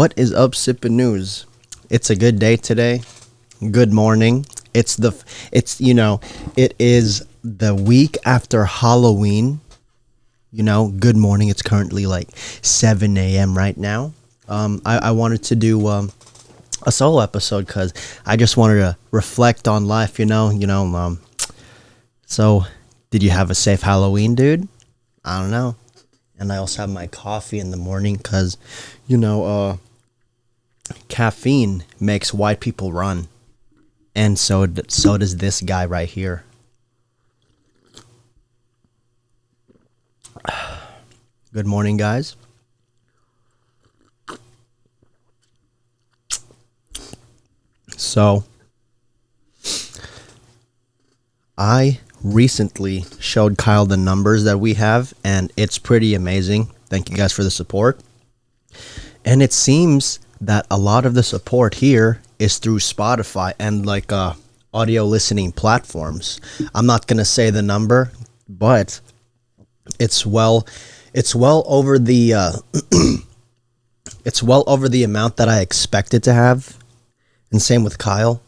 What is up, Sippin News? It's a good day today. Good morning. It is the week after Halloween. Good morning. It's currently like 7 a.m. right now. I wanted to do a solo episode because I just wanted to reflect on life. So, did you have a safe Halloween, dude? I don't know. And I also have my coffee in the morning because, caffeine makes white people run. And so does this guy right here. Good morning, guys. So, I recently showed Kyle the numbers that we have, and it's pretty amazing. Thank you guys for the support. And it seems that a lot of the support here is through Spotify and audio listening platforms. I'm not gonna say the number, but it's well over the it's well over the amount that I expected to have. And same with Kyle.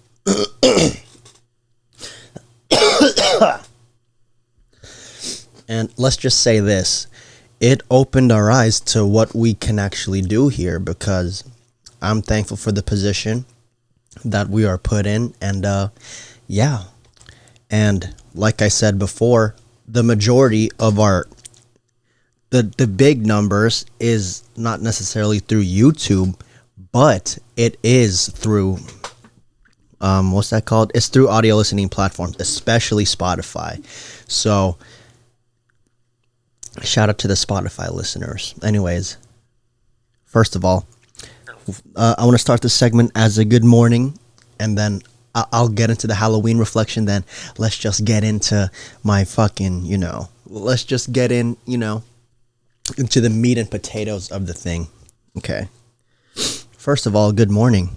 And let's just say this. It opened our eyes to what we can actually do here, because I'm thankful for the position that we are put in. And yeah. And like I said before, the majority of the big numbers is not necessarily through YouTube, but it is through what's that called? It's through audio listening platforms, especially Spotify. So shout out to the Spotify listeners. Anyways, first of all, I want to start this segment as a good morning, and then I'll get into the Halloween reflection. Then let's just get into my fucking, let's just get in, into the meat and potatoes of the thing. Okay. First of all, good morning.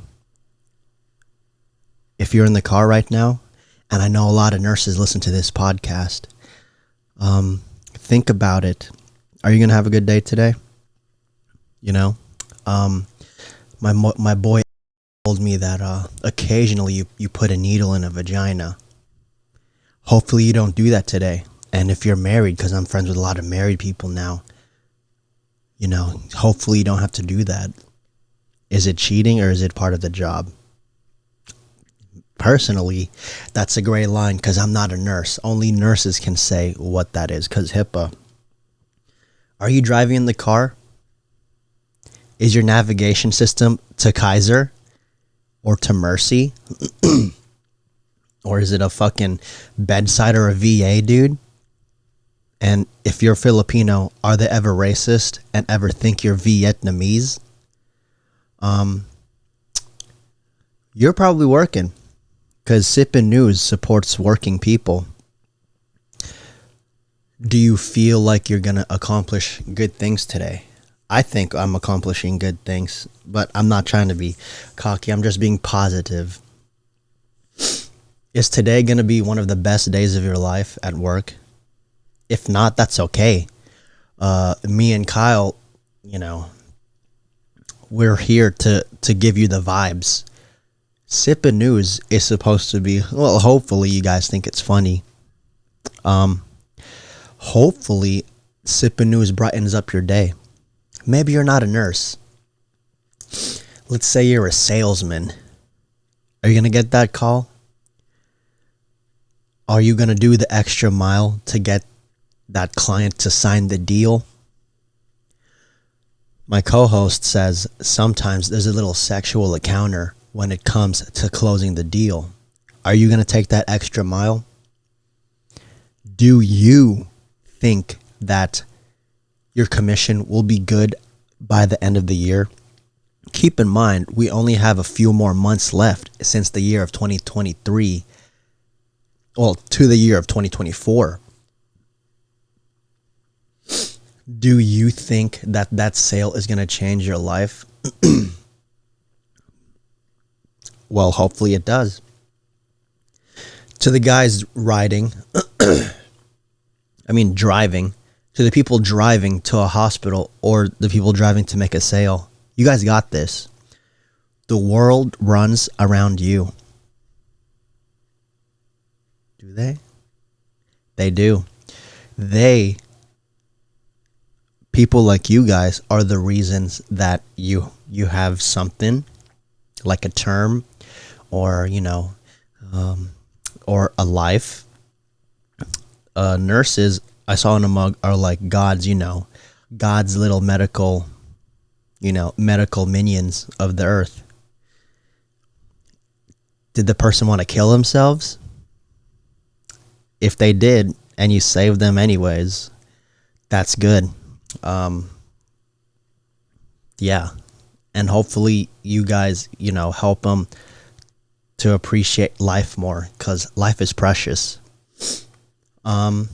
If you're in the car right now, and I know a lot of nurses listen to this podcast, think about it. Are you going to have a good day today? My boy told me that occasionally you put a needle in a vagina. Hopefully you don't do that today. And if you're married, because I'm friends with a lot of married people now, hopefully you don't have to do that. Is it cheating or is it part of the job? Personally, that's a gray line because I'm not a nurse. Only nurses can say what that is because HIPAA. Are you driving in the car? Is your navigation system to Kaiser or to Mercy? Or is it a fucking bedside or a VA, dude? And if you're Filipino, are they ever racist and ever think you're Vietnamese? You're probably working, because Sippin News supports working people. Do you feel like you're going to accomplish good things today? I think I'm accomplishing good things, but I'm not trying to be cocky. I'm just being positive. Is today going to be one of the best days of your life at work? If not, that's okay. Me and Kyle, we're here to give you the vibes. Sippin News is supposed to be, well, hopefully you guys think it's funny. Hopefully Sippin News brightens up your day. Maybe you're not a nurse. Let's say you're a salesman. Are you going to get that call? Are you going to do the extra mile to get that client to sign the deal? My co-host says sometimes there's a little sexual encounter when it comes to closing the deal. Are you going to take that extra mile? Do you think that your commission will be good by the end of the year? Keep in mind, we only have a few more months left since the year of 2023. Well, to the year of 2024. Do you think that sale is going to change your life? Well, hopefully it does. To the guys driving, to the people driving to a hospital or the people driving to make a sale, You guys got this. The world runs around you. Do they? They do. People like you guys are the reasons that you have something like a term, or or a life. Nurses, I saw in a mug, are like God's, God's little medical minions of the earth. Did the person want to kill themselves? If they did, and you saved them anyways, that's good. Yeah. And hopefully you guys, help them to appreciate life more, because life is precious. Let's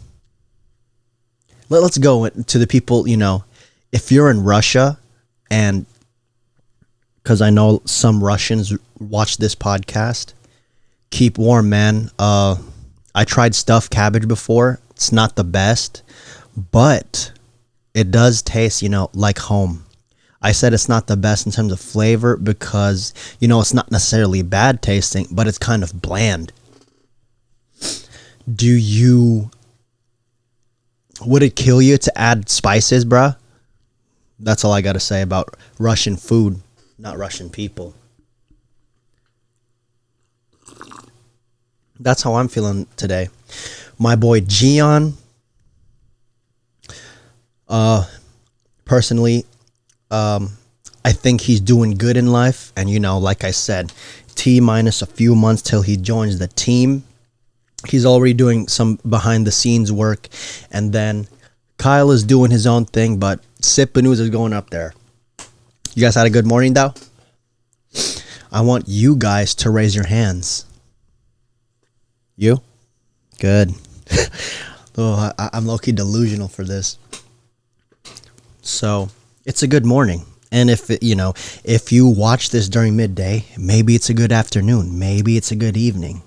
go to the people, if you're in Russia, and because I know some Russians watch this podcast, keep warm, man. I tried stuffed cabbage before. It's not the best, but it does taste, like home. I said it's not the best in terms of flavor because, it's not necessarily bad tasting, but it's kind of bland. Would it kill you to add spices, bruh? That's all I got to say about Russian food, not Russian people. That's how I'm feeling today. My boy Kiann, personally, I think he's doing good in life. And, like I said, T-minus a few months till he joins the team. He's already doing some behind the scenes work. And then Kyle is doing his own thing, but Sippin News is going up there. You guys had a good morning, though? I want you guys to raise your hands. You? Good. Oh, I'm low-key delusional for this. So, it's a good morning. And if you watch this during midday, maybe it's a good afternoon. Maybe it's a good evening.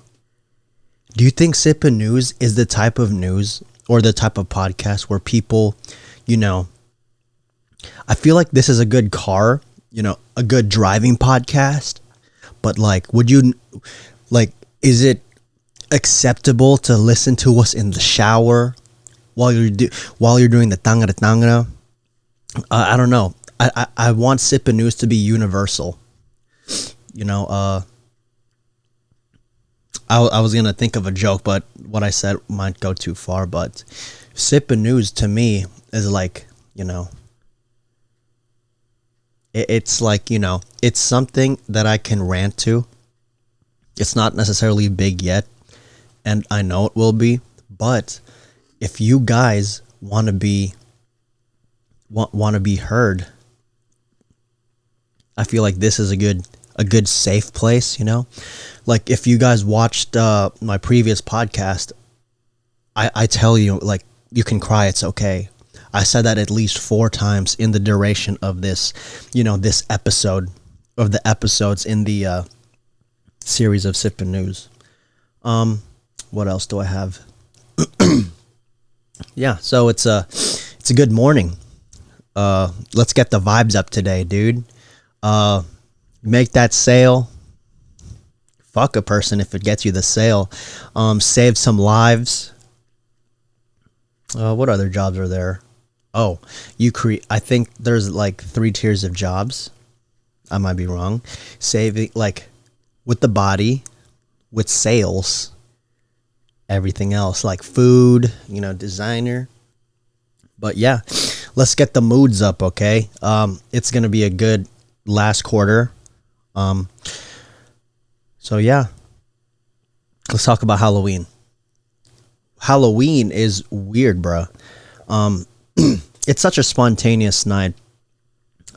Do you think Sippin News is the type of news or the type of podcast where people, I feel like this is a good car, a good driving podcast. But is it acceptable to listen to us in the shower while you're doing the tangara? I don't know. I want Sippin News to be universal. I was going to think of a joke, but what I said might go too far. But Sippin News to me is like, it's like, it's something that I can rant to. It's not necessarily big yet, and I know it will be. But if you guys want to be heard, I feel like this is a good safe place, Like if you guys watched my previous podcast, I tell you, like, you can cry, it's okay. I said that at least 4 times in the duration of this, this episode of the episodes in the series of Sippin News. What else do I have? Yeah, so it's a good morning. Let's get the vibes up today, dude. Make that sale. Fuck a person if it gets you the sale. Save some lives. What other jobs are there? Oh, I think there's like 3 tiers of jobs. I might be wrong. Saving, like, with the body, with sales, everything else, like food, designer. But yeah, let's get the moods up, okay? It's gonna be a good last quarter. So yeah, let's talk about Halloween. Halloween is weird, bruh. It's such a spontaneous night.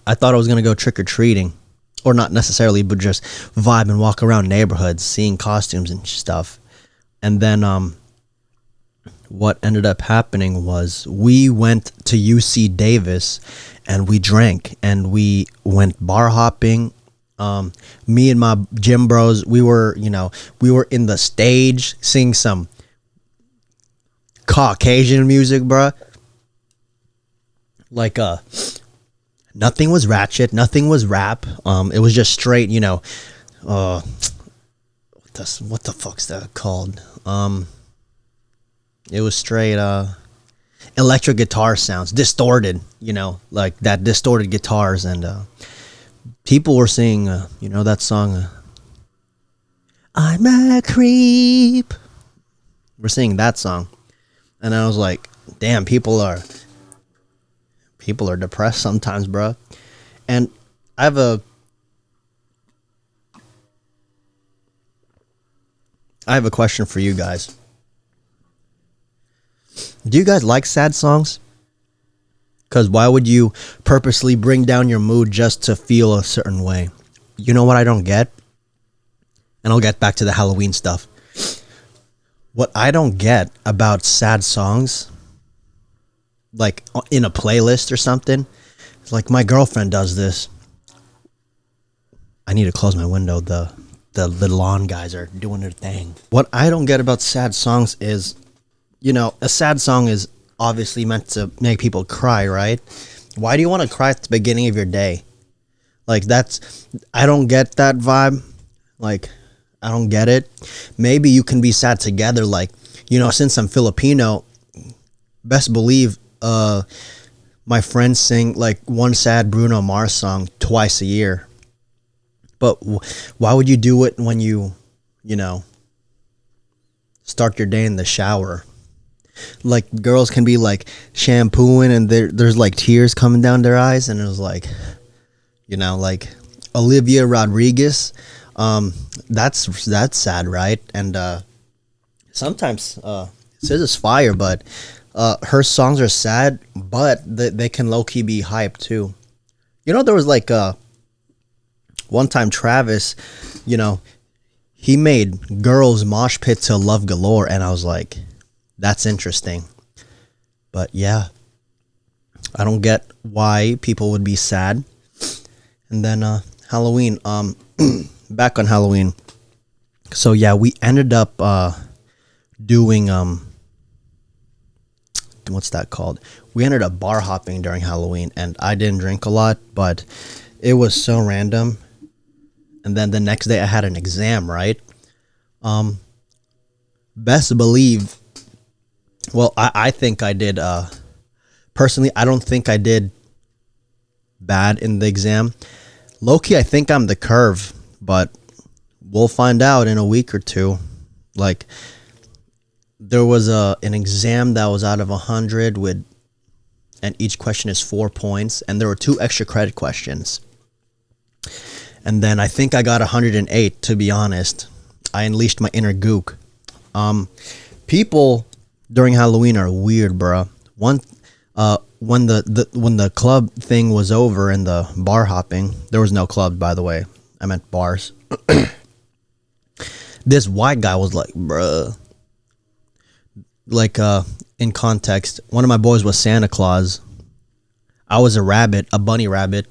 I thought I was gonna go trick-or-treating, or not necessarily, but just vibe and walk around neighborhoods, seeing costumes and stuff. And then what ended up happening was we went to UC Davis and we drank and we went bar hopping. Me and my gym bros, we were in the stage singing some Caucasian music, bruh. Like Nothing was ratchet. Nothing was rap. It was just straight, what the fuck's that called? It was straight electric guitar sounds, distorted, like that distorted guitars, and people were singing, that song, I'm a creep. We're singing that song, and I was like, damn, people are depressed sometimes, bro. And I have a question for you guys. Do you guys like sad songs? Because why would you purposely bring down your mood just to feel a certain way? You know what I don't get? And I'll get back to the Halloween stuff. What I don't get about sad songs, like in a playlist or something, it's like my girlfriend does this. I need to close my window. The lawn guys are doing their thing. What I don't get about sad songs is, a sad song is obviously meant to make people cry, right? Why do you want to cry at the beginning of your day? Like, I don't get that vibe. Like, I don't get it. Maybe you can be sad together. Like, since I'm Filipino, best believe my friends sing like one sad Bruno Mars song twice a year. But why would you do it when you start your day in the shower? Like, girls can be like shampooing and there's like tears coming down their eyes, and it was like, like Olivia Rodriguez. That's sad, right? And sometimes Sis is fire, but her songs are sad, but they can low-key be hype too. There was like one time Travis, he made girls mosh pit to Love Galore, and I was like, that's interesting. But yeah, I don't get why people would be sad. And then Halloween, back on Halloween. So yeah, we ended up doing what's that called? We ended up bar hopping during Halloween, and I didn't drink a lot, but it was so random. And then the next day I had an exam, right? Best believe, well, I think I did, personally, I don't think I did bad in the exam. Low-key, I think I'm the curve, but we'll find out in a week or two. Like, there was an exam that was out of 100 and each question is 4 points, and there were 2 extra credit questions. And then I think I got 108, to be honest. I unleashed my inner gook. People during Halloween are weird, bro. When the club thing was over and the bar hopping, there was no club, by the way. I meant bars. This white guy was like, bruh. Like, in context, one of my boys was Santa Claus. I was a bunny rabbit.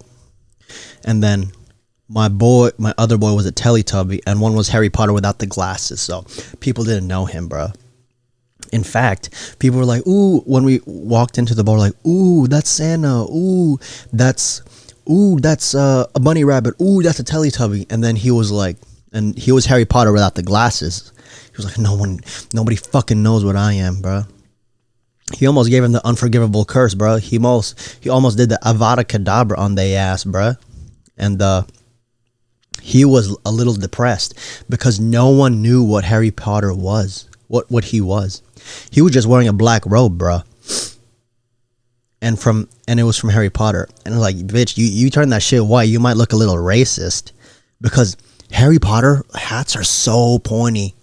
And then my other boy was a Teletubby, and one was Harry Potter without the glasses. So people didn't know him, bro. In fact, people were like, ooh, when we walked into the bar, like, ooh, that's Santa. Ooh, that's a bunny rabbit. Ooh, that's a Teletubby. And then he was like, and he was Harry Potter without the glasses. He was like, nobody fucking knows what I am, bro. He almost gave him the unforgivable curse, bro. He almost did the Avada Kedavra on their ass, bro. And he was a little depressed because no one knew what Harry Potter was, what he was. He was just wearing a black robe, bro. And it was from Harry Potter. And I was like, bitch, you turn that shit white, you might look a little racist, because Harry Potter hats are so pointy.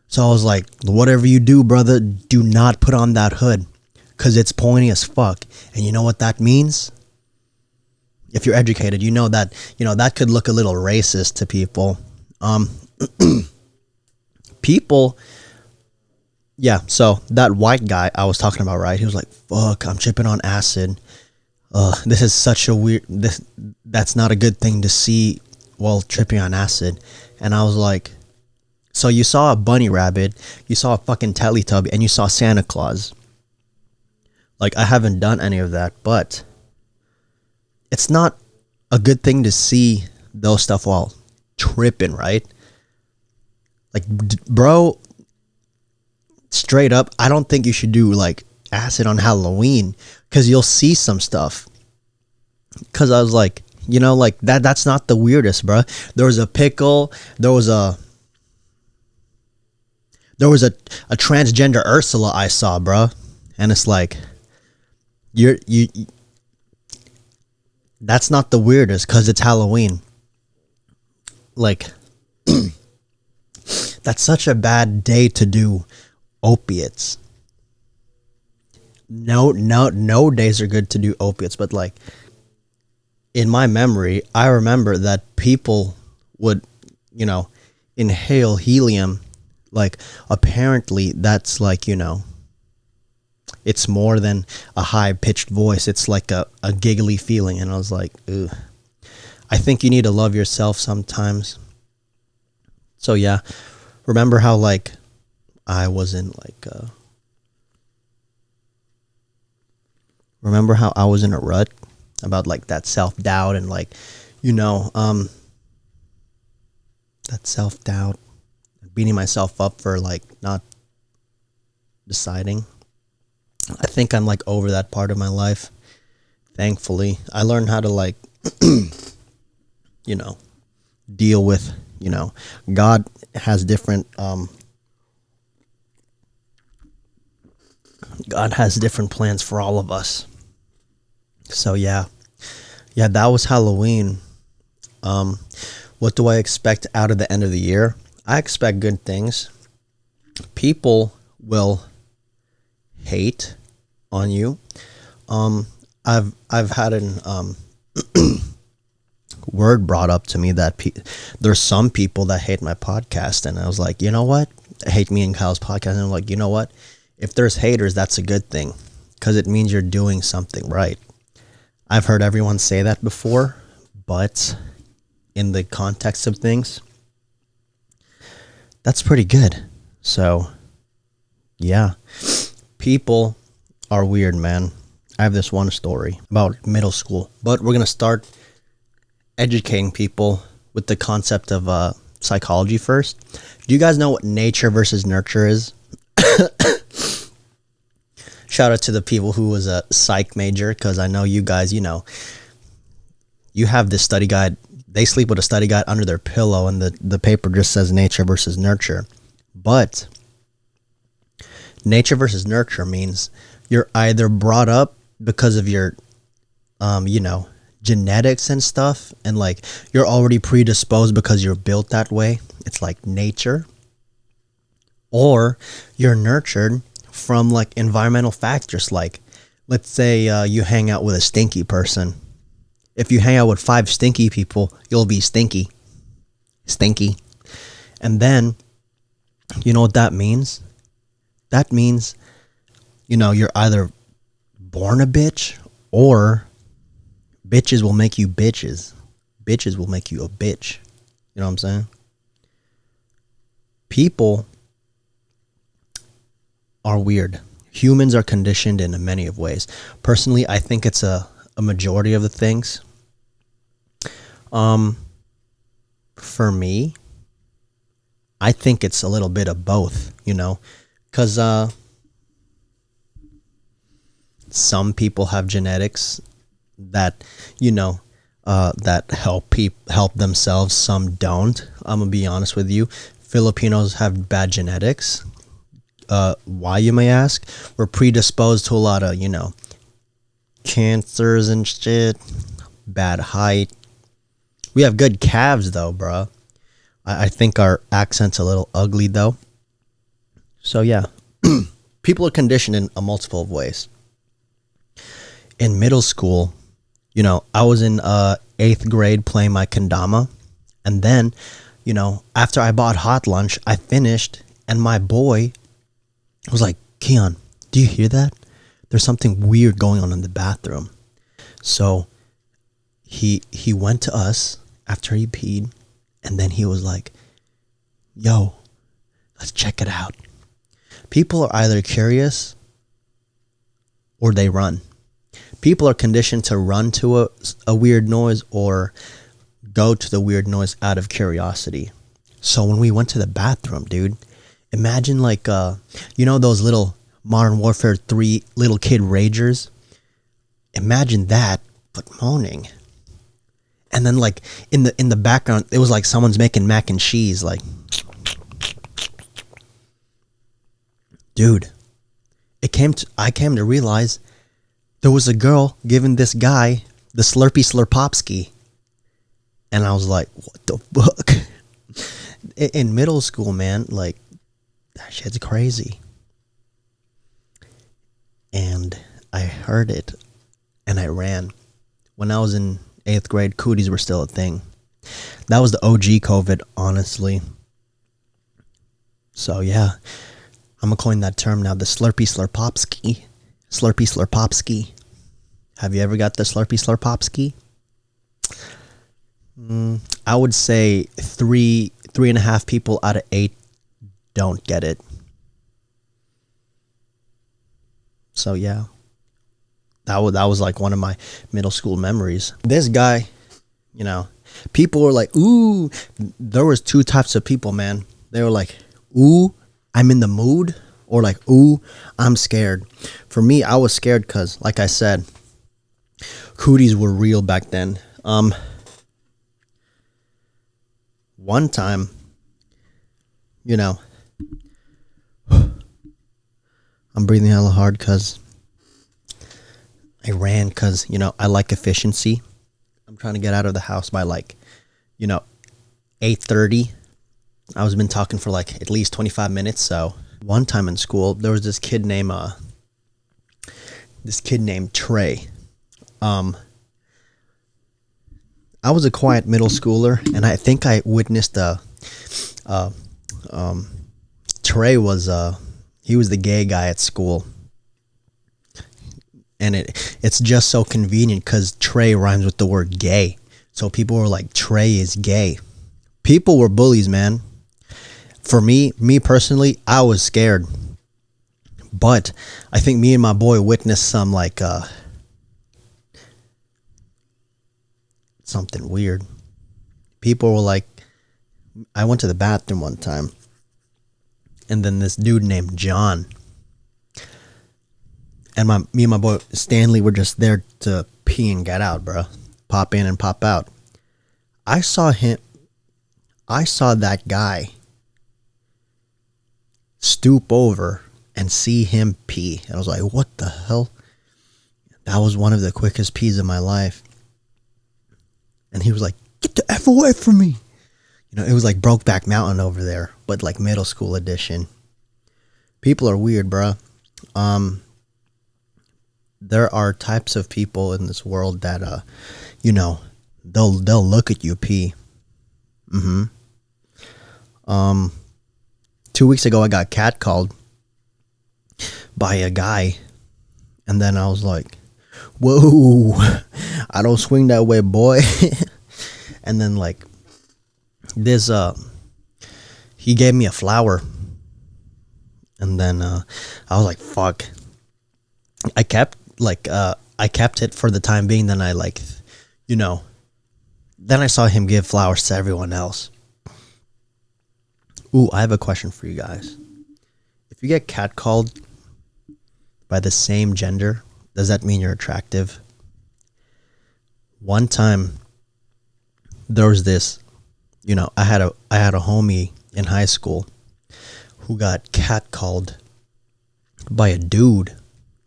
So I was like, whatever you do, brother, do not put on that hood, because it's pointy as fuck. And you know what that means? If you're educated, you know that could look a little racist to people. People, yeah, so that white guy I was talking about, right? He was like, fuck, I'm tripping on acid. This is such a weird, that's not a good thing to see while tripping on acid. And I was like, so you saw a bunny rabbit, you saw a fucking Teletubby, and you saw Santa Claus. Like, I haven't done any of that, but it's not a good thing to see those stuff while tripping, right? Like, bro, straight up, I don't think you should do like acid on Halloween, because you'll see some stuff. Because I was like, you know, like that's not the weirdest, bro. There was a pickle, there was a transgender Ursula I saw, bro. And it's like, you that's not the weirdest, because it's Halloween. Like, that's such a bad day to do opiates. No days are good to do opiates, but like, in my memory, I remember that people would, you know, inhale helium. Like, apparently that's like, you know, it's more than a high-pitched voice. It's like a giggly feeling. And I was like, ugh. I think you need to love yourself sometimes. So yeah, remember how like I was in like remember how I was in a rut about like that self-doubt and like, you know, that self-doubt, beating myself up for like not deciding. I think I'm like over that part of my life. Thankfully, I learned how to like, you know, deal with, you know, God has different, God has different plans for all of us. So yeah, that was Halloween. What do I expect out of the end of the year? I expect good things. People will hate on you. I've had an word brought up to me that there's some people that hate my podcast, and I was like, you know what? Hate me and Kyle's podcast, and I'm like, you know what? If there's haters, that's a good thing, because it means you're doing something right. I've heard everyone say that before, but in the context of things, that's pretty good. So, yeah. People are weird, man. I have this one story about middle school, but we're going to start educating people with the concept of psychology first. Do you guys know what nature versus nurture is? Shout out to the people who was a psych major, because I know you guys, you know, you have this study guide. They sleep with a study guide under their pillow, and the paper just says nature versus nurture. But nature versus nurture means you're either brought up because of your, you know, genetics and stuff, and like you're already predisposed because you're built that way. It's like nature. Or you're nurtured from like environmental factors. Like, let's say you hang out with a stinky person. If you hang out with 5 stinky people, you'll be stinky. And then, you know what that means? That means, you know, you're either born a bitch, or bitches will make you bitches. Bitches will make you a bitch. You know what I'm saying? People are weird. Humans are conditioned in many of ways. Personally, I think it's a majority of the things. For me, I think it's a little bit of both, you know, because some people have genetics that, you know, that help themselves. Some don't. I'm gonna be honest with you. Filipinos have bad genetics. Why, you may ask? We're predisposed to a lot of, you know, cancers and shit, bad height. We have good calves though, bro. I think our accent's a little ugly though. So yeah, people are conditioned in a multiple of ways. In middle school, you know, I was in 8th grade playing my kendama, and then, you know, after I bought hot lunch, I finished, and my boy was like, Kiann, do you hear that? There's something weird going on in the bathroom. So he went to us after he peed, and then he was like, yo, let's check it out. People are either curious or they run. people are conditioned to run to a weird noise or go to the weird noise out of curiosity. So when we went to the bathroom, dude, imagine like those little Modern Warfare 3 little kid ragers. Imagine that, but moaning. And then like in the background, it was like someone's making mac and cheese. Like, dude, I came to realize there was a girl giving this guy the Slurpee Slurpopski. And I was like, what the fuck? In middle school, man, like, that shit's crazy. And I heard it, and I ran. When I was in 8th grade, cooties were still a thing. That was the OG COVID, honestly. So, yeah, I'm going to coin that term now, the Slurpee Slurpopski. Slurpee Slurpopski. Have you ever got the Slurpee Slurpopski? I would say 3.5 people out of 8 don't get it. So yeah, that was like one of my middle school memories. This guy, people were like, ooh, there was 2 types of people, man. They were like, ooh, I'm in the mood, or like, ooh, I'm scared. For me, I was scared because, like I said, cooties were real back then. One time, I'm breathing hella hard because I ran because, I like efficiency. I'm trying to get out of the house by 8:30. I was been talking for like at least 25 minutes. So one time in school, there was this kid named Trey. I was a quiet middle schooler, and I think I witnessed Trey was he was the gay guy at school. And it's just so convenient because Trey rhymes with the word gay. So people were like, Trey is gay. People were bullies, man. For me personally, I was scared. But I think me and my boy witnessed some something weird. People were like, I went to the bathroom one time, and then this dude named John and me and my boy Stanley were just there to pee and get out, bro. Pop in and pop out. I saw that guy stoop over and see him pee. And I was like, what the hell? That was one of the quickest pees of my life. And he was like, get the F away from me. It was like Brokeback Mountain over there, but like middle school edition. People are weird, bro. There are types of people in this world that, they'll look at you pee. 2 weeks ago, I got catcalled by a guy, and then I was like, whoa, I don't swing that way, boy. And then like this, he gave me a flower, and then I was like, fuck. I kept it for the time being. Then I then I saw him give flowers to everyone else. Ooh, I have a question for you guys. If you get catcalled by the same gender, does that mean you're attractive? One time, there was this, I had a homie in high school who got catcalled by a dude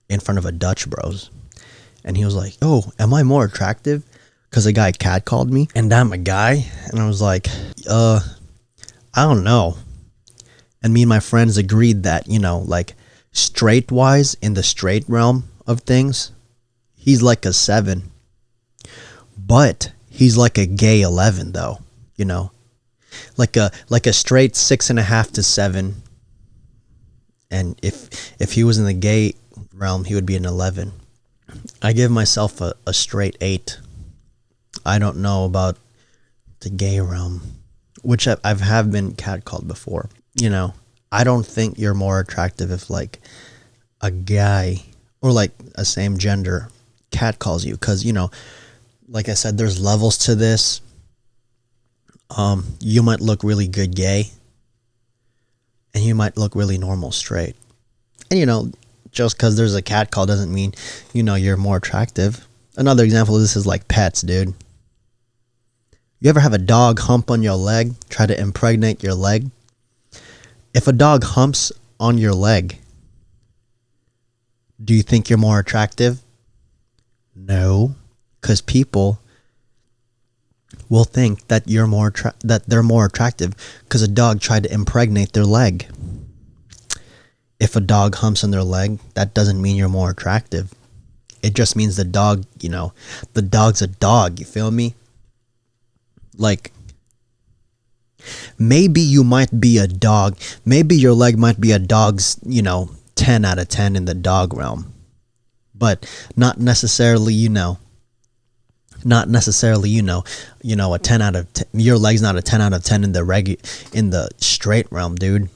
in front of a Dutch Bros. And he was like, oh, am I more attractive because a guy catcalled me and I'm a guy? And I was like, I don't know. And me and my friends agreed that, straight wise, in the straight realm of things, he's like a 7. But he's like a gay 11 though, like a straight 6.5 to 7. And if he was in the gay realm, he would be an 11. I give myself a straight 8. I don't know about the gay realm, which I've been catcalled before. I don't think you're more attractive if like a guy or like a same gender catcalls you, because, like I said, there's levels to this. You might look really good gay, and you might look really normal straight. And, just because there's a catcall doesn't mean, you're more attractive. Another example of this is like pets, dude. You ever have a dog hump on your leg, try to impregnate your leg? If a dog humps on your leg, do you think you're more attractive? No, because people will think that they're more attractive because a dog tried to impregnate their leg. If a dog humps on their leg, that doesn't mean you're more attractive. It just means the dog, the dog's a dog, you feel me? Like, maybe you might be a dog. Maybe your leg might be a dog's, 10 out of 10 in the dog realm. But not necessarily, a 10 out of 10. Your leg's not a 10 out of 10 in the straight realm, dude.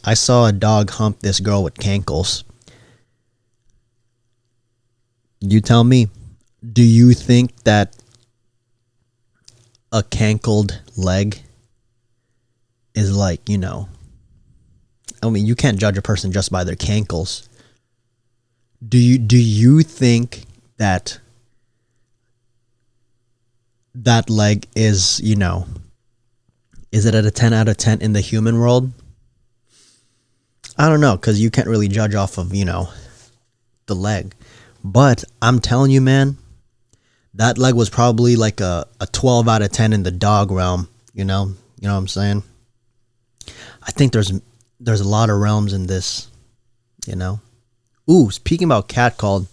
I saw a dog hump this girl with cankles. You tell me, do you think that a cankled leg is like, you can't judge a person just by their cankles. Do you think that leg is, is it at a 10 out of 10 in the human world? I don't know, because you can't really judge off of, the leg. But I'm telling you, man, that leg was probably like a 12 out of 10 in the dog realm, you know what I'm saying? I think there's a lot of realms in this, Ooh, speaking about catcalled,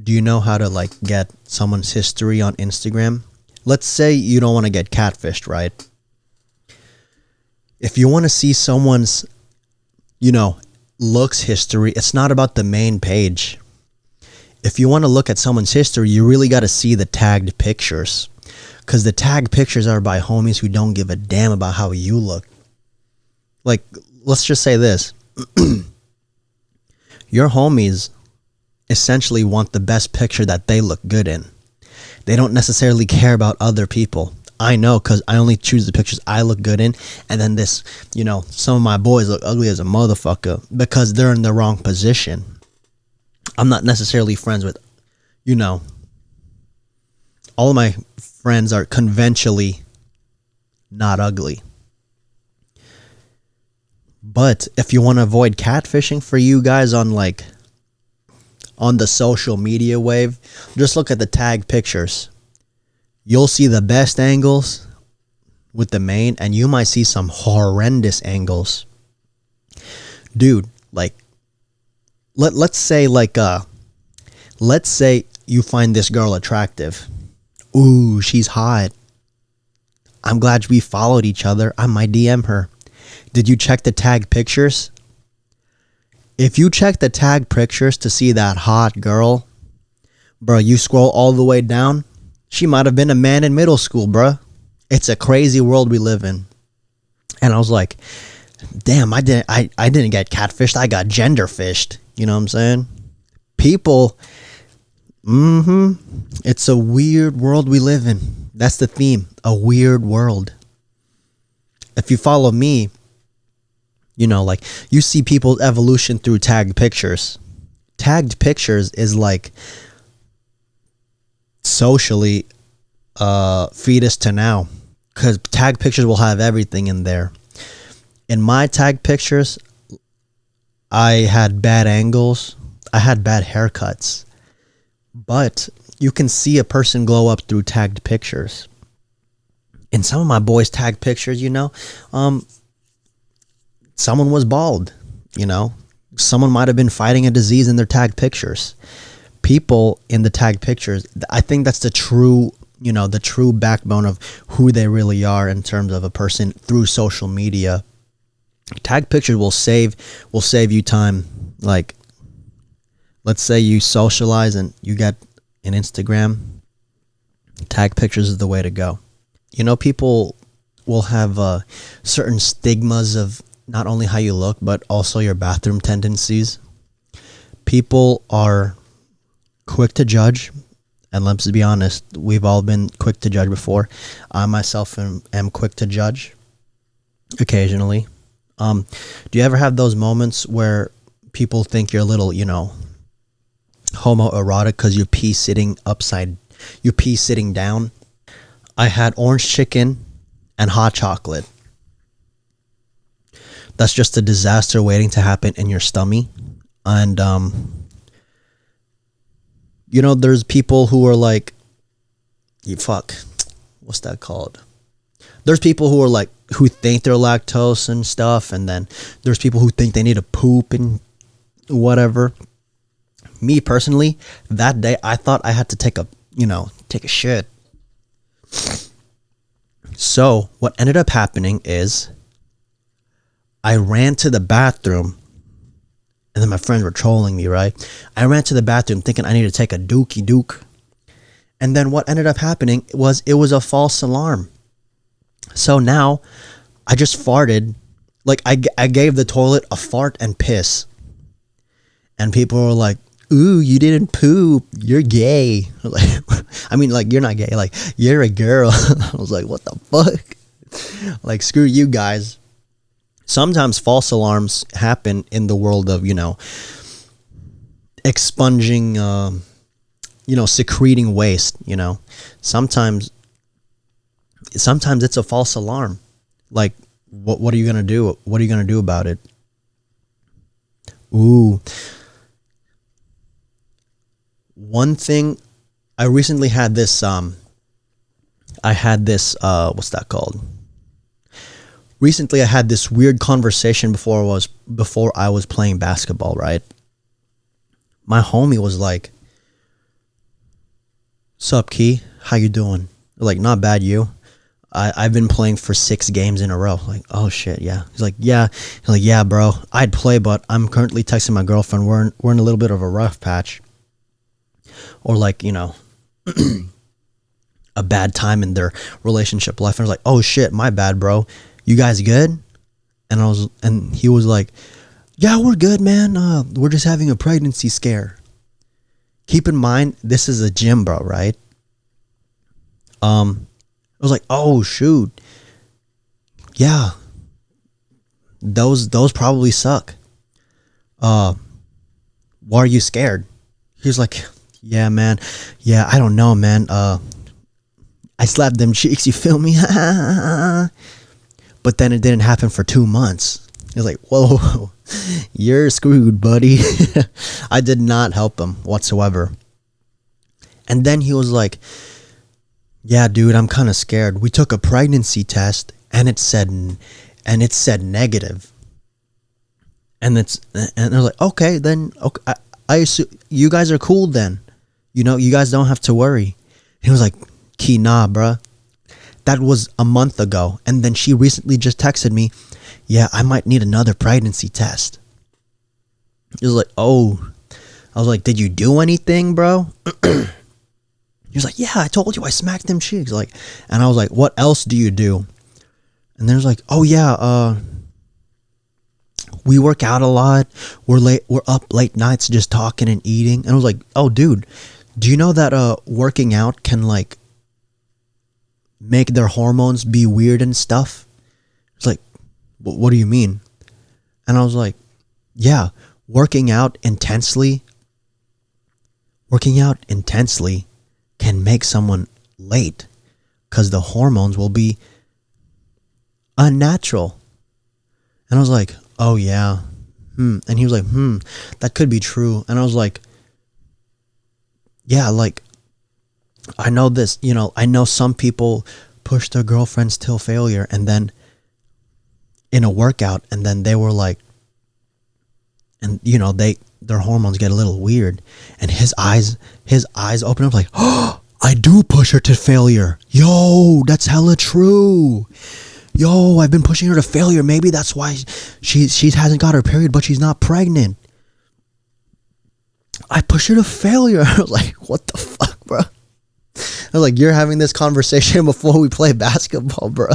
do you know how to get someone's history on Instagram? Let's say you don't want to get catfished, right? If you want to see someone's, looks history, it's not about the main page. If you want to look at someone's history, you really got to see the tagged pictures, because the tagged pictures are by homies who don't give a damn about how you look. Like, let's just say this. Your homies essentially want the best picture that they look good in. They don't necessarily care about other people. I know, because I only choose the pictures I look good in, and then some of my boys look ugly as a motherfucker because they're in the wrong position. I'm not necessarily friends with, all of my friends are conventionally not ugly. But if you want to avoid catfishing for you guys on the social media wave, just look at the tag pictures. You'll see the best angles with the main, and you might see some horrendous angles. Dude, let's say you find this girl attractive. Ooh, she's hot. I'm glad we followed each other. I might DM her. Did you check the tag pictures? If you check the tag pictures to see that hot girl, bro, you scroll all the way down, she might have been a man in middle school, bro. It's a crazy world we live in. And I was like, damn, I didn't get catfished. I got gender fished. You know what I'm saying? People, it's a weird world we live in. That's the theme. A weird world. If you follow me, you see people's evolution through tagged pictures. Tagged pictures is socially fetus to now, because tag pictures will have everything in there. In my tag pictures, I had bad angles, I had bad haircuts, but you can see a person glow up through tagged pictures. In some of my boys' tag pictures, someone was bald, someone might have been fighting a disease in their tag pictures. People in the tag pictures, I think that's the true backbone of who they really are in terms of a person through social media. Tag pictures will save you time. Let's say you socialize and you get an Instagram, tag pictures is the way to go. People will have certain stigmas of not only how you look, but also your bathroom tendencies. people are quick to judge, and let's be honest, we've all been quick to judge before. I myself am quick to judge occasionally. Do you ever have those moments where people think you're a little, homoerotic because you pee sitting down? I had orange chicken and hot chocolate. That's just a disaster waiting to happen in your stomach. And there's people who are like, what's that called? There's people who are like, who think they're lactose and stuff, and then there's people who think they need to poop and whatever. Me personally, that day I thought I had to take a shit. So what ended up happening is I ran to the bathroom, and then my friends were trolling me, right? I ran to the bathroom thinking I needed to take a dookie dook. And then what ended up happening was it was a false alarm. So now I just farted. Like I gave the toilet a fart and piss. And people were like, ooh, you didn't poop. You're gay. Like, you're not gay. Like, you're a girl. I was like, what the fuck? Like, screw you guys. Sometimes false alarms happen in the world of, expunging, secreting waste, Sometimes it's a false alarm. Like, what are you going to do? What are you going to do about it? Ooh. One thing, I recently had this, what's that called? Recently I had this weird conversation before I was playing basketball, right? My homie was like, "Sup, Key? How you doing?" Like, "Not bad, you?" I've been playing for 6 games in a row. Like, "Oh shit, yeah." He's like, "Yeah." He's like, "Yeah, bro. I'd play, but I'm currently texting my girlfriend. We're in a little bit of a rough patch." Or like, a bad time in their relationship life. And I was like, "Oh shit, my bad, bro. You guys good?" And he was like, "Yeah, we're good, man. We're just having a pregnancy scare." Keep in mind, this is a gym, bro, right? I was like, "Oh shoot. Yeah. Those probably suck. Why are you scared?" He's like, "Yeah, man. Yeah, I don't know, man. I slapped them cheeks, you feel me?" But then it didn't happen for 2 months. He was like, "Whoa, you're screwed, buddy." I did not help him whatsoever. And then he was like, "Yeah, dude, I'm kind of scared. We took a pregnancy test and it said negative." And I was like, "Okay, then okay, I assume you guys are cool then. You guys don't have to worry." He was like, "Key, nah, bruh. That was a month ago." And then she recently just texted me, "Yeah, I might need another pregnancy test." He was like, "Oh." I was like, "Did you do anything, bro?" He was like, "Yeah, I told you I smacked them cheeks." Like, and I was like, "What else do you do?" And there's like, "Oh yeah, we work out a lot. We're up late nights just talking and eating." And I was like, "Oh dude, do you know that working out can like make their hormones be weird and stuff?" It's like, "What do you mean?" And I was like, "Yeah, working out intensely can make someone late because the hormones will be unnatural." And I was like, "Oh yeah, And he was like, that could be true." And I was like, "Yeah, like, I know this, I know some people push their girlfriends till failure, and then in a workout, and then they were like, and their hormones get a little weird." And his eyes open up like, "Oh, I do push her to failure. Yo, that's hella true. Yo, I've been pushing her to failure. Maybe that's why she hasn't got her period, but she's not pregnant. I push her to failure." I was like, "What the fuck, bro?" I was like, "You're having this conversation before we play basketball, bro."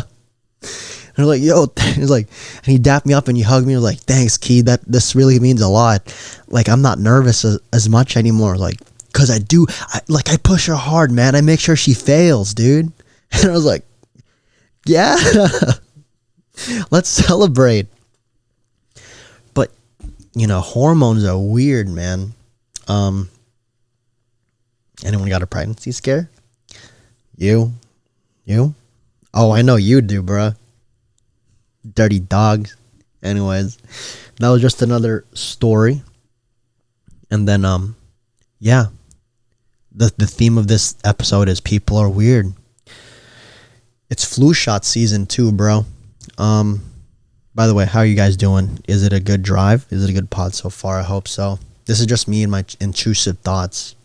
they're like, yo, he's like, and he dapped me up and he hugged me. He was like, thanks, Key. This really means a lot. Like, I'm not nervous as much anymore. Like, cause I push her hard, man. I make sure she fails, dude. And I was like, yeah, let's celebrate. But, hormones are weird, man. Anyone got a pregnancy scare? You? Oh, I know you do, bruh. Dirty dogs. Anyways, that was just another story. And then, yeah. The theme of this episode is people are weird. It's flu shot season 2, bro. By the way, how are you guys doing? Is it a good drive? Is it a good pod so far? I hope so. This is just me and my intrusive thoughts.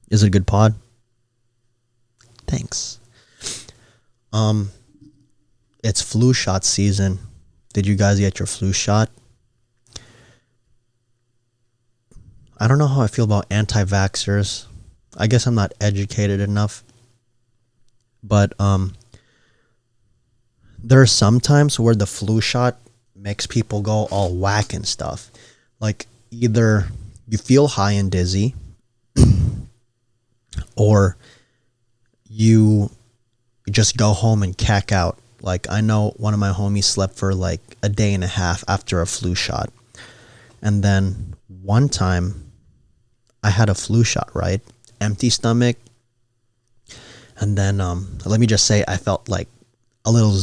Is it a good pod? Thanks. It's flu shot season. Did you guys get your flu shot? I don't know how I feel about anti-vaxxers. I guess I'm not educated enough. But there are some times where the flu shot makes people go all whack and stuff. Like, either you feel high and dizzy, or you just go home and cack out. Like, I know one of my homies slept for like a day and a half after a flu shot. And then one time I had a flu shot, right? Empty stomach. And then let me just say I felt like a little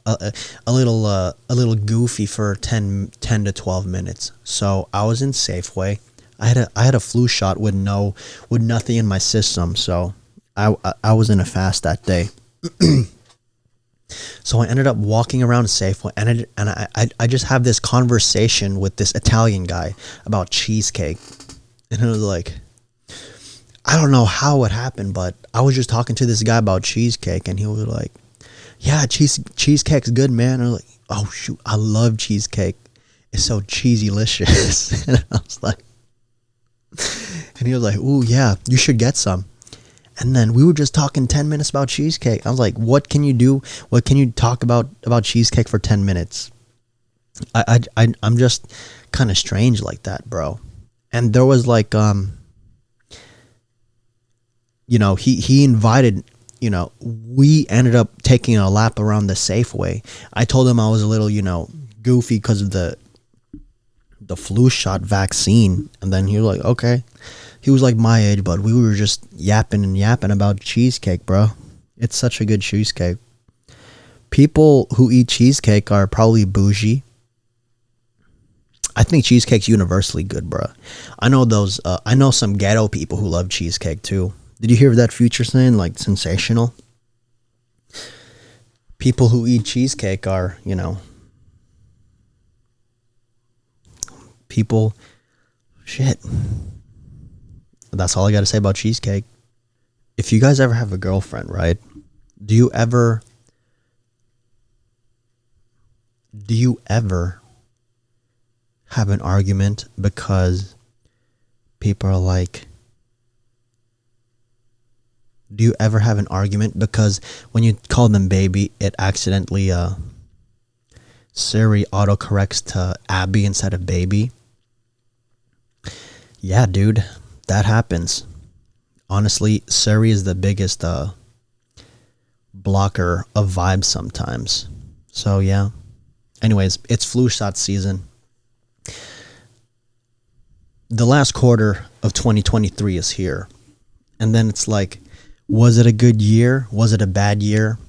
a little goofy for 10 to 12 minutes. So I was in Safeway. I had a flu shot with nothing in my system. So I was in a fast that day. So I ended up walking around Safeway, and I just have this conversation with this Italian guy about cheesecake. And it was like, I don't know how it happened, but I was just talking to this guy about cheesecake, and he was like, yeah, cheesecake's good, man. And I was like, oh shoot, I love cheesecake. It's so cheesy-licious. And I was like, and he was like, ooh, yeah, you should get some. And then we were just talking 10 minutes about cheesecake. I was like, what can you do? What can you talk about cheesecake for 10 minutes? I'm just kind of strange like that, bro. And there was like, he invited, we ended up taking a lap around the Safeway. I told him I was a little, goofy because of the flu shot vaccine. And then he was like, okay. He was like my age, but we were just yapping about cheesecake, bro. It's such a good cheesecake. People who eat cheesecake are probably bougie. I think cheesecake's universally good, bro. I know some ghetto people who love cheesecake too. Did you hear that Future saying, like, sensational? People who eat cheesecake are, people, shit. That's all I got to say about cheesecake. If you guys ever have a girlfriend, right? Do you ever have an argument because people are like, do you ever have an argument because when you call them baby, it accidentally Siri autocorrects to Abby instead of baby? Yeah, dude. That happens. Honestly, Siri is the biggest blocker of vibes sometimes. So yeah. Anyways, it's flu shot season. The last quarter of 2023 is here. And then it's like, was it a good year? Was it a bad year?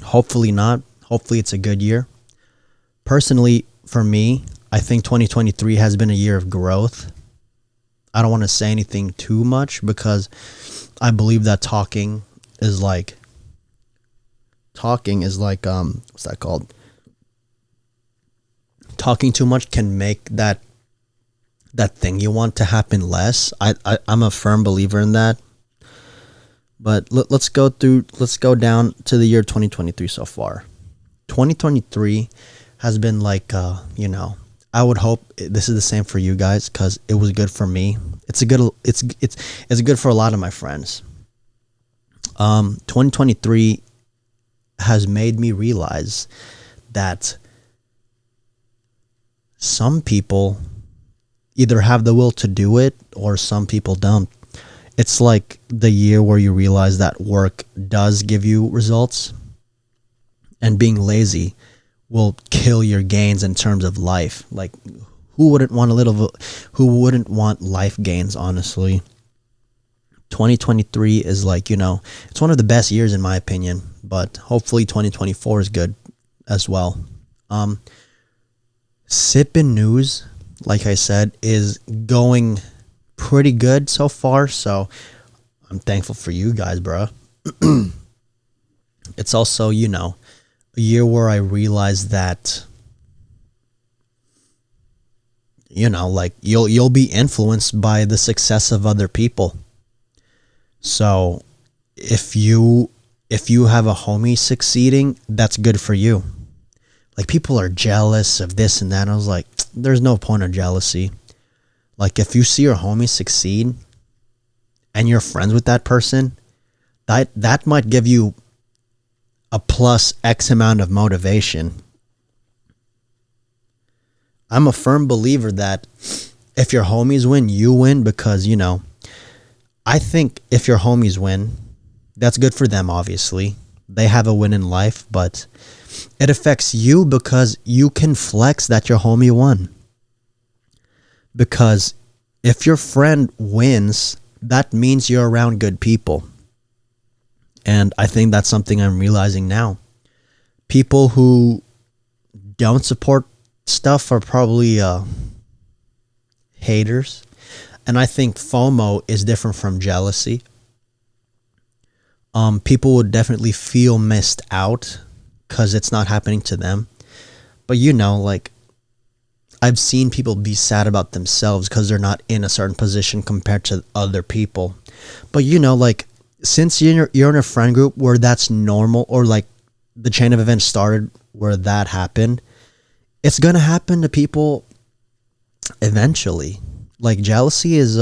Hopefully not. Hopefully it's a good year. Personally, for me, I think 2023 has been a year of growth. I don't want to say anything too much because I believe that talking is like what's that called? Talking too much can make that thing you want to happen less. I'm a firm believer in that. But let's go down to the year 2023 so far. 2023 has been like I would hope this is the same for you guys because it was good for me. It's good for a lot of my friends. 2023 has made me realize that some people either have the will to do it or some people don't. It's like the year where you realize that work does give you results, and being lazy will kill your gains in terms of life. Like, who wouldn't want life gains, honestly? 2023 is like, it's one of the best years in my opinion, but hopefully 2024 is good as well. Sippin News, like I said, is going pretty good so far, so I'm thankful for you guys, bro. It's also, a year where I realized that, like you'll be influenced by the success of other people. So if you have a homie succeeding, that's good for you. Like, people are jealous of this and that, and I was like, there's no point of jealousy. Like, if you see your homie succeed and you're friends with that person, that might give you a plus X amount of motivation. I'm a firm believer that if your homies win, you win, because, I think if your homies win, that's good for them, obviously. They have a win in life, but it affects you because you can flex that your homie won. Because if your friend wins, that means you're around good people. And I think that's something I'm realizing now. People who don't support stuff are probably haters. And I think FOMO is different from jealousy. People would definitely feel missed out because it's not happening to them. But like, I've seen people be sad about themselves because they're not in a certain position compared to other people. But like, since you're in a friend group where that's normal, or like the chain of events started where that happened, it's gonna happen to people eventually. Like, jealousy is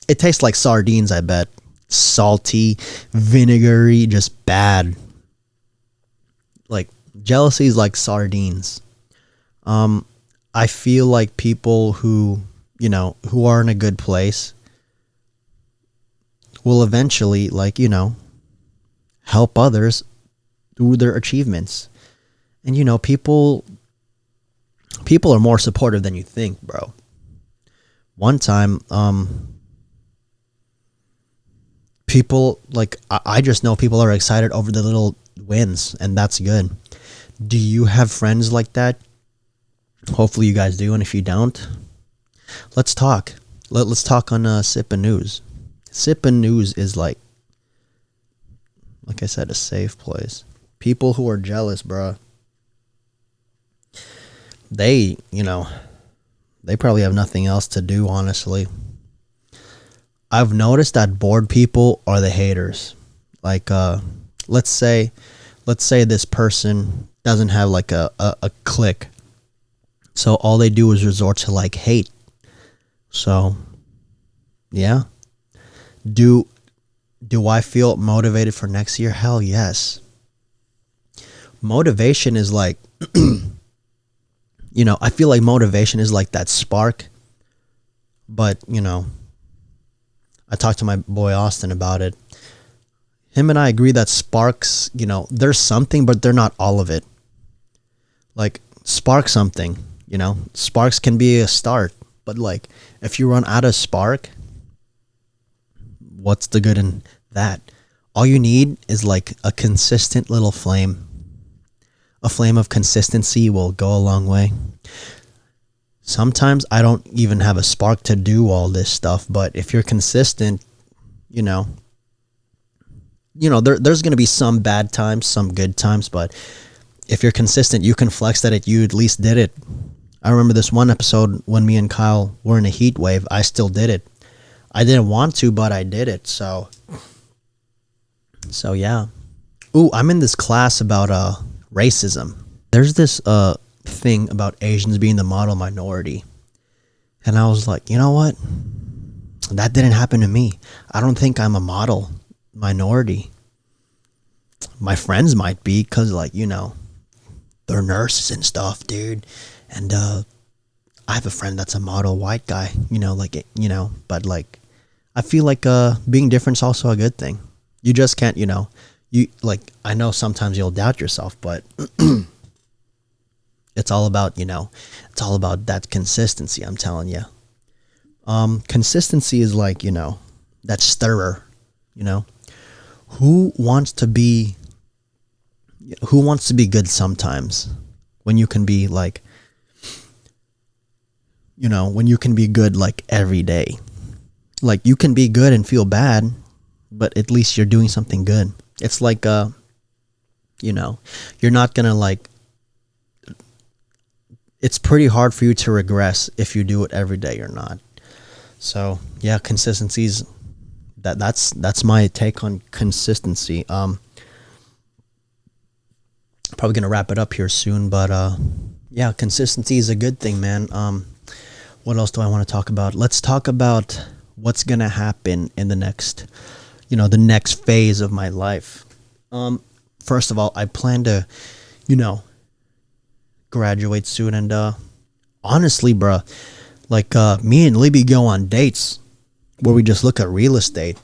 it tastes like sardines, I bet. Salty, vinegary, just bad. Like, jealousy is like sardines. I feel like people who are in a good place will eventually, like, help others through their achievements. And people are more supportive than you think, bro. One time, people, like, I just know people are excited over the little wins, and that's good. Do you have friends like that? Hopefully you guys do, and if you don't, let's talk. Let's talk on Sippin News. Sippin News is like I said, a safe place. People who are jealous, bro, they probably have nothing else to do, honestly. I've noticed that bored people are the haters. Like, let's say this person doesn't have like a clique, so all they do is resort to like hate. So yeah, do I feel motivated for next year? Hell yes. Motivation is like I feel like motivation is like that spark, but I talked to my boy Austin about it. Him and I agree that sparks, there's something, but they're not all of it. Like, spark something, sparks can be a start, but like, if you run out of spark, what's the good in that? All you need is like a consistent little flame. A flame of consistency will go a long way. Sometimes I don't even have a spark to do all this stuff, but if you're consistent, there's going to be some bad times, some good times, but if you're consistent, you can flex that you at least did it. I remember this one episode when me and Kyle were in a heat wave. I still did it. I didn't want to, but I did it. So yeah. Ooh, I'm in this class about racism. There's this thing about Asians being the model minority, and I was like, you know what? That didn't happen to me. I don't think I'm a model. minority. My friends might be, because, like, they're nurses and stuff, dude. And I have a friend that's a model white guy, but, like, I feel like being different is also a good thing. You just can't, you, like, I know sometimes you'll doubt yourself, but it's all about, it's all about that consistency, I'm telling you. Consistency is like, that stirrer, who wants to be good sometimes when you can be like, when you can be good like every day. Like, you can be good and feel bad, but at least you're doing something good. It's like, you're not gonna, like, it's pretty hard for you to regress if you do it every day or not. So yeah, consistency's that's my take on consistency. Probably gonna wrap it up here soon, but yeah, consistency is a good thing, man. What else do I want to talk about? Let's talk about what's gonna happen in the next phase of my life. First of all, I plan to, graduate soon, and honestly, bruh, like, me and Libby go on dates where we just look at real estate.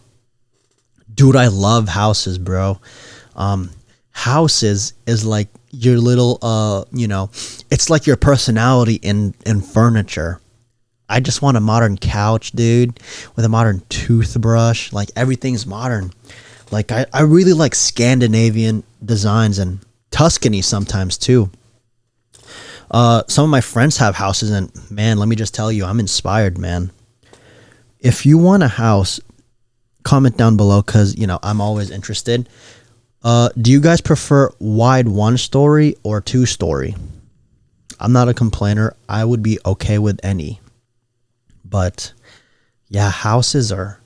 Dude, I love houses, bro. Houses is like your little, it's like your personality in furniture. I just want a modern couch, dude, with a modern toothbrush. Like, everything's modern. Like, I really like Scandinavian designs, and Tuscany sometimes too. Some of my friends have houses, and man, let me just tell you, I'm inspired, man. If you want a house, comment down below, because, I'm always interested. Do you guys prefer wide 1-story or 2-story? I'm not a complainer. I would be okay with any. But yeah, houses they're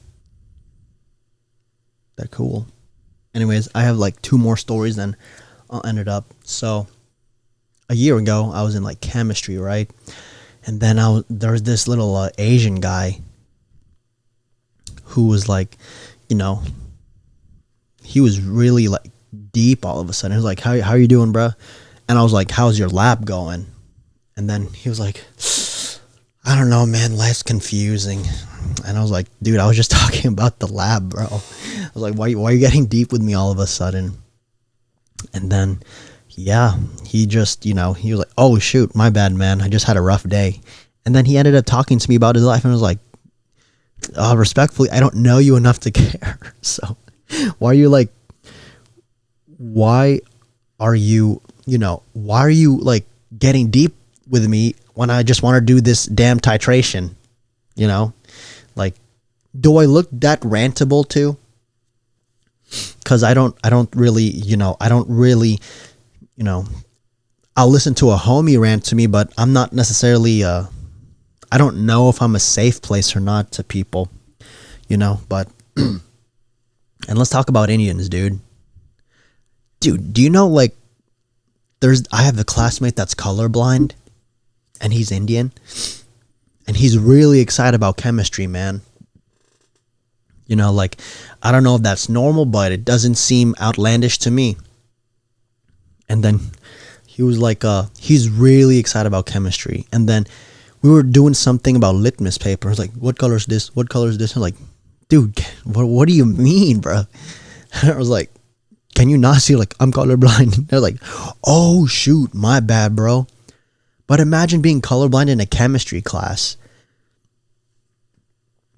cool. Anyways, I have like 2 more stories, then I'll end it up. So a year ago, I was in like chemistry, right? And then there was this little Asian guy who was like, he was really like deep all of a sudden. He was like, how are you doing, bro? And I was like, how's your lab going? And then he was like, I don't know, man, life's confusing. And I was like, dude, I was just talking about the lab, bro. I was like, why are you getting deep with me all of a sudden? And then, yeah, he just, he was like, oh, shoot, my bad, man. I just had a rough day. And then he ended up talking to me about his life, and I was like, respectfully, I don't know you enough to care. So why are you like getting deep with me when I just want to do this damn titration? Like, do I look that rantable too? Because I don't really, I'll listen to a homie rant to me, but I'm not necessarily, I don't know if I'm a safe place or not to people, but, and let's talk about Indians, dude. Dude, do you know, like, I have a classmate that's colorblind, and he's Indian, and he's really excited about chemistry, man. Like, I don't know if that's normal, but it doesn't seem outlandish to me. And then he was like, he's really excited about chemistry. And then we were doing something about litmus paper. I was like, what color is this? What color is this? I'm like, dude, what do you mean, bro? And I was like, can you not see, like, I'm colorblind? They're like, oh, shoot, my bad, bro. But imagine being colorblind in a chemistry class.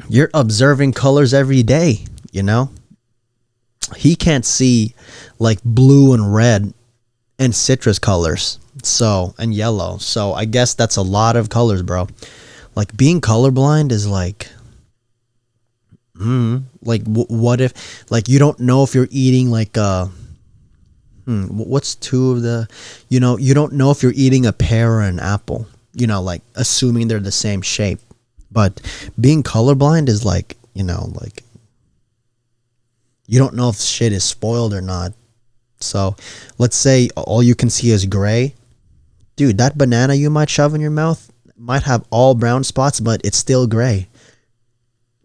You're observing colors every day, He can't see, like, blue and red and citrus colors, and yellow. So I guess that's a lot of colors, bro. Like, being colorblind is like, like, what if, like, you don't know if you're eating, like, what's two of the, you don't know if you're eating a pear or an apple, like, assuming they're the same shape. But being colorblind is like, like, you don't know if shit is spoiled or not. So let's say all you can see is gray. Dude, that banana you might shove in your mouth might have all brown spots, but it's still gray.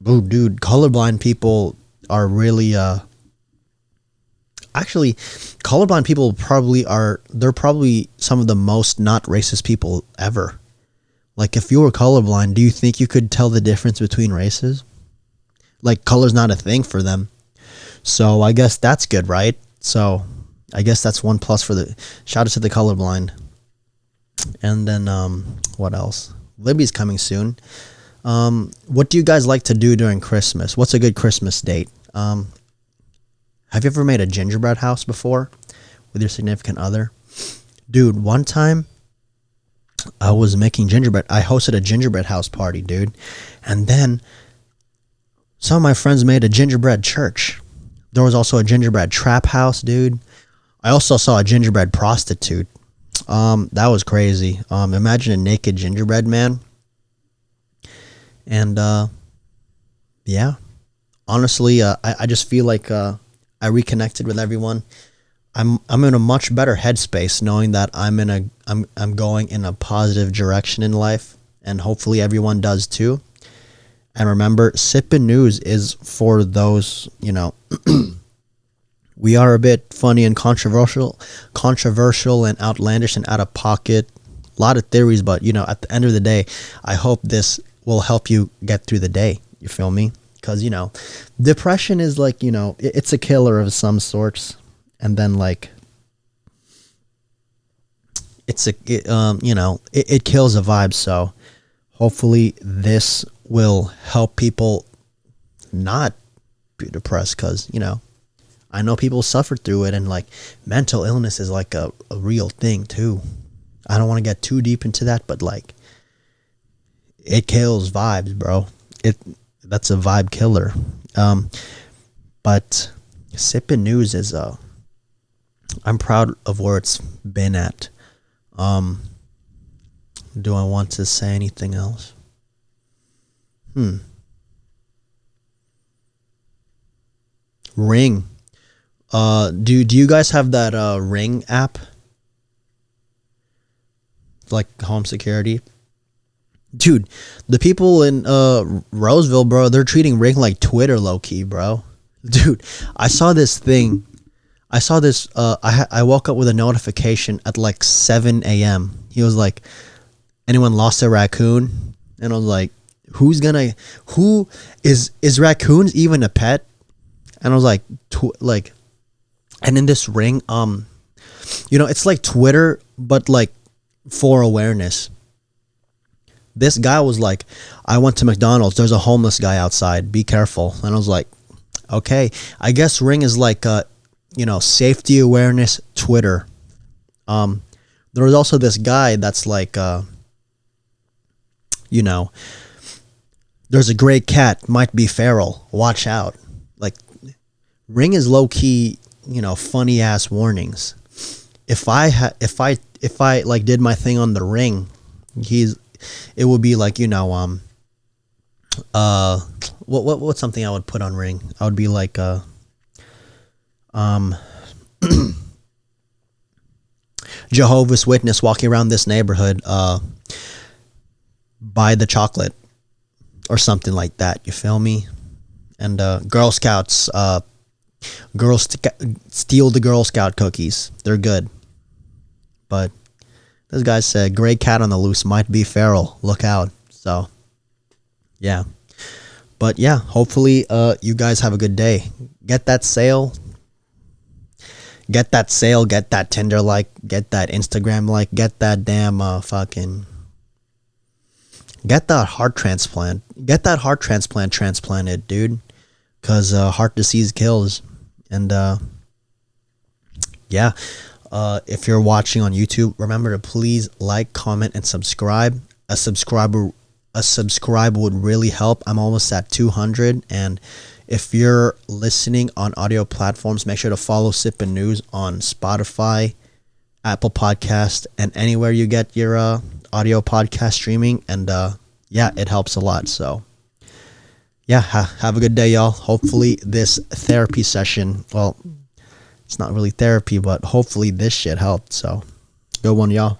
Ooh, dude, colorblind people are really, actually, colorblind people they're probably some of the most not racist people ever. Like, if you were colorblind, do you think you could tell the difference between races? Like, color's not a thing for them. So I guess that's good, right? So I guess that's one plus for the shout out to the colorblind. And then what else? Libby's coming soon. What do you guys like to do during Christmas? What's a good Christmas date? Have you ever made a gingerbread house before with your significant other? Dude, one time I was making gingerbread. I hosted a gingerbread house party, dude. And then some of my friends made a gingerbread church. There was also a gingerbread trap house, dude. I also saw a gingerbread prostitute. That was crazy. Imagine a naked gingerbread man. And yeah, honestly, I just feel like I reconnected with everyone. I'm in a much better headspace knowing that I'm going in a positive direction in life, and hopefully everyone does too. And remember, Sippin News is for those, we are a bit funny and controversial and outlandish and out of pocket. A lot of theories, but at the end of the day, I hope this will help you get through the day. You feel me? Because depression is like it's a killer of some sorts, and then like it kills a vibe. So hopefully this will help people not be depressed, because I know people suffer through it, and like mental illness is like a real thing too. I don't want to get too deep into that, but like it kills vibes, bro. That's a vibe killer. But Sippin News is I'm proud of where it's been at. Do I want to say anything else? Ring. Do you guys have that Ring app? Like home security? Dude, the people in Roseville, bro, they're treating Ring like Twitter low-key, bro. Dude, I saw this thing. I woke up with a notification at like 7 a.m. He was like, anyone lost a raccoon? And I was like, who is raccoons even a pet? And I was like, and in this Ring, it's like Twitter, but like for awareness. This guy was like, I went to McDonald's. There's a homeless guy outside. Be careful. And I was like, okay. I guess Ring is like, safety awareness Twitter. There was also this guy that's like, there's a gray cat, might be feral. Watch out. Like, Ring is low key, funny ass warnings. If I like did my thing on the Ring, it would be like, what's something I would put on Ring? I would be like, Jehovah's Witness walking around this neighborhood, buy the chocolate or something like that. You feel me? And Girl Scouts, steal the Girl Scout cookies. They're good. But this guy said, gray cat on the loose, might be feral. Look out. So, yeah. But yeah, hopefully you guys have a good day. Get that sale. Get that Tinder like, get that Instagram like, get that damn get that heart transplant. Get that heart transplant transplanted, dude. Because heart disease kills. And yeah. If you're watching on YouTube, remember to please like, comment, and subscribe. A subscribe would really help. I'm almost at 200. And if you're listening on audio platforms, make sure to follow Sippin News on Spotify, Apple Podcast, and anywhere you get your audio podcast streaming. And yeah, it helps a lot. So yeah, have a good day, y'all. Hopefully this therapy session, well, it's not really therapy, but hopefully this shit helped. So good one, y'all.